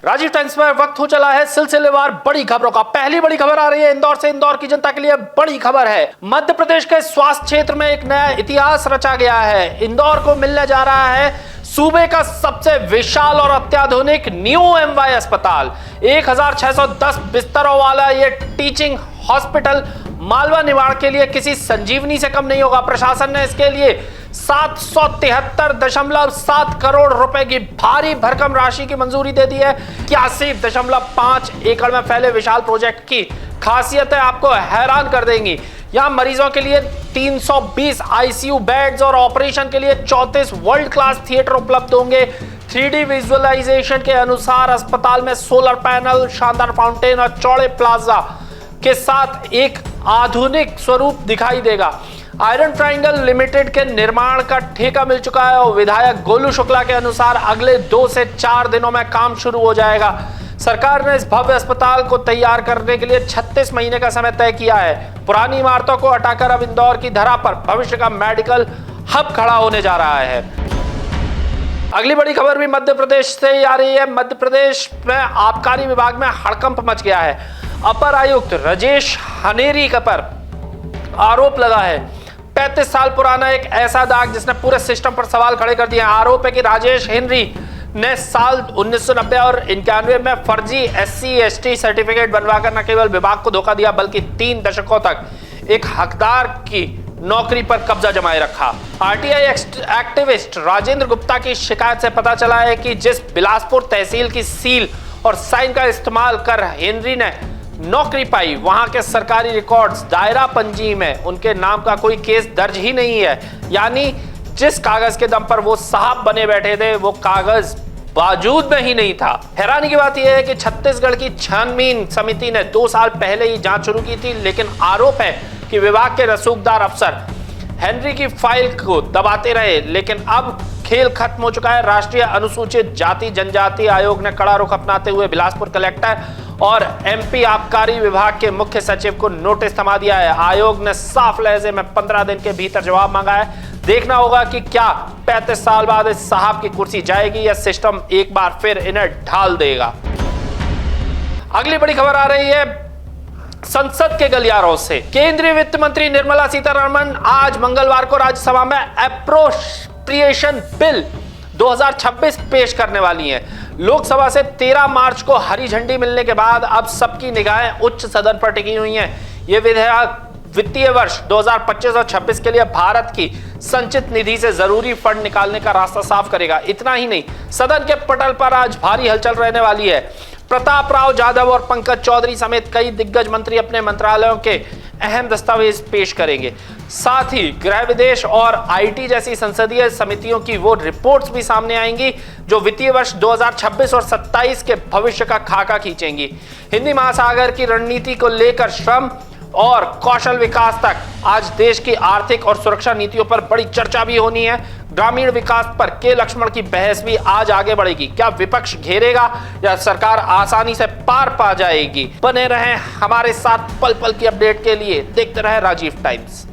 Rajiv times में वक्त हो चला है सिलसिलेवार बड़ी खबरों का। पहली बड़ी खबर आ रही है इंदौर से। इंदौर की जनता के लिए बड़ी खबर है। मध्य प्रदेश के स्वास्थ्य क्षेत्र में एक नया इतिहास रचा गया है। इंदौर को मिलने जा रहा है सूबे का सबसे विशाल और अत्याधुनिक न्यू एमवाई अस्पताल। 1610 बिस्तरों वाला यह टीचिंग हॉस्पिटल मालवा निवाड़ के लिए किसी संजीवनी से कम नहीं होगा। प्रशासन ने इसके लिए 773.7 करोड़ रुपए की भारी भरकम राशि की मंजूरी दे दी है। 81.5 एकड़ में फैले विशाल प्रोजेक्ट की खासियतें आपको हैरान कर देंगी। यहां मरीजों के लिए 320 आईसीयू बेड्स और ऑपरेशन के लिए 34 वर्ल्ड क्लास थिएटर उपलब्ध होंगे। 3D विजुअलाइजेशन के अनुसार अस्पताल में सोलर पैनल, शानदार फाउंटेन और चौड़े प्लाजा के साथ एक आधुनिक स्वरूप दिखाई देगा। आयरन ट्रायंगल लिमिटेड के निर्माण का ठेका मिल चुका है और विधायक गोलू शुक्ला के अनुसार अगले 2 से 4 दिनों में काम शुरू हो जाएगा। सरकार ने इस भव्य अस्पताल को तैयार करने के लिए 36 महीने का समय तय किया है। पुरानी इमारतों को हटाकर अब इंदौर की धरा पर भविष्य का मेडिकल हब खड़ा होने जा रहा है। अगली बड़ी खबर भी मध्य प्रदेश से ही आ रही है। मध्य प्रदेश में आबकारी विभाग में हड़कंप मच गया है। अपर आयुक्त राजेश हनेरी पर आरोप लगा है 35 साल पुराना एक ऐसा दाग जिसने पूरे सिस्टम पर सवाल खड़े कर दिए। आरोप है कि राजेश हेनरी ने साल 1990 और 91 में फर्जी SC/ST सर्टिफिकेट बनवाकर न केवल विभाग को धोखा दिया बल्कि 3 दशकों तक एक हकदार की नौकरी पर कब्जा जमाए रखा। आरटीआई एक्टिविस्ट राजेंद्र गुप्ता की शिकायत से पता चला है कि जिस बिलासपुर तहसील की सील और साइन का इस्तेमाल कर हेनरी ने नौकरी पाई, वहां के सरकारी रिकॉर्ड्स दायरा पंजी में उनके नाम का कोई केस दर्ज ही नहीं है। यानी जिस कागज के दम पर वो साहब बने बैठे थे वो कागज बावजूद में ही नहीं था। हैरानी की बात यह है कि छत्तीसगढ़ की छानबीन समिति ने 2 साल पहले ही जांच शुरू की थी, लेकिन आरोप है कि विभाग के रसूखदार अफसर हेनरी की फाइल को दबाते रहे। लेकिन अब खेल खत्म हो चुका है। राष्ट्रीय अनुसूचित जाति जनजाति आयोग ने कड़ा रुख अपनाते हुए बिलासपुर कलेक्टर और MP आबकारी विभाग के मुख्य सचिव को नोटिस थमा दिया है। आयोग ने साफ लहजे में 15 दिन के भीतर जवाब मांगा है। देखना होगा कि क्या 35 साल बाद इस साहब की कुर्सी जाएगी या सिस्टम एक बार फिर इन्हें ढाल देगा। अगली बड़ी खबर आ रही है संसद के गलियारों से। केंद्रीय वित्त मंत्री निर्मला सीतारमण आज मंगलवार को राज्यसभा में एप्रोप्रिएशन बिल 2026 पेश करने वाली हैं। लोकसभा से 13 मार्च को हरी झंडी मिलने के बाद अब सबकी निगाहें उच्च सदन पर टिकी हुई हैं। यह विधेयक वित्तीय वर्ष 2025 और 26 के लिए भारत की संचित निधि से जरूरी फंड निकालने का रास्ता साफ करेगा। इतना ही नहीं, सदन के पटल पर आज भारी हलचल रहने वाली है। प्रताप राव जाधव और पंकज चौधरी समेत कई दिग्गज मंत्री अपने मंत्रालयों के अहम दस्तावेज पेश करेंगे। साथ ही गृह, विदेश और IT जैसी संसदीय समितियों की वो रिपोर्ट्स भी सामने आएंगी जो वित्तीय वर्ष 2026 और 27 के भविष्य का खाका खींचेंगी। हिंदी महासागर की रणनीति को लेकर श्रम और कौशल विकास तक आज देश की आर्थिक और सुरक्षा नीतियों पर बड़ी चर्चा भी होनी है। ग्रामीण विकास पर के लक्ष्मण की बहस भी आज आगे बढ़ेगी। क्या विपक्ष घेरेगा या सरकार आसानी से पार पा जाएगी? बने रहें हमारे साथ पल पल की अपडेट के लिए। देखते रहें राजीव टाइम्स।